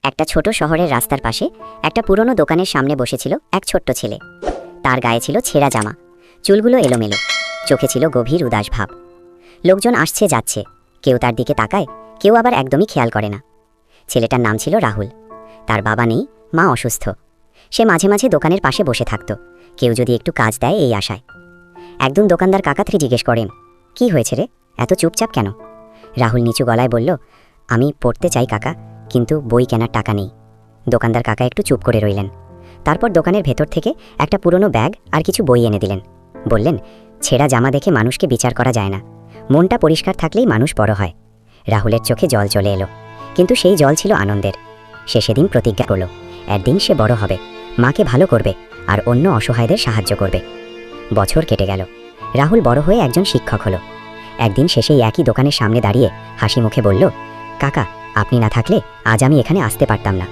একটা ছোট শহরের রাস্তার পাশে একটা পুরনো দোকানের সামনে বসেছিল এক ছোট্ট ছেলে। তার গায়ে ছিল ছেঁড়া জামা, চুলগুলো এলোমেলো, চোখে ছিল গভীর উদাস ভাব। লোকজন আসছে যাচ্ছে, কেউ তার দিকে তাকায়, কেউ আবার একদমই খেয়াল করে না। ছেলেটার নাম ছিল রাহুল। তার বাবা নেই, মা অসুস্থ। সে মাঝে মাঝে দোকানের পাশে বসে থাকত, কেউ যদি একটু কাজ দেয় এই আশায়। একদিন দোকানদার কাকাত্রি জিজ্ঞেস করেন, কি হয়েছে রে, এত চুপচাপ কেন? রাহুল নিচু গলায় বলল, আমি পড়তে চাই কাকা, কিন্তু বই কেনার টাকা নেই। দোকানদার কাকা একটু চুপ করে রইলেন। তারপর দোকানের ভেতর থেকে একটা পুরনো ব্যাগ আর কিছু বই এনে দিলেন। বললেন, ছেঁড়া জামা দেখে মানুষকে বিচার করা যায় না, মনটা পরিষ্কার থাকলেই মানুষ বড় হয়। রাহুলের চোখে জল চলে এলো, কিন্তু সেই জল ছিল আনন্দের। সে সেদিন প্রতিজ্ঞা করল, একদিন সে বড় হবে, মাকে ভালো করবে আর অন্য অসহায়দের সাহায্য করবে। বছর কেটে গেল, রাহুল বড় হয়ে একজন শিক্ষক হলো। একদিন সে সেই একই দোকানের সামনে দাঁড়িয়ে হাসি মুখে বলল, কাকা, আপনি না থাকলে আজ আমি এখানে আসতে পারতাম না।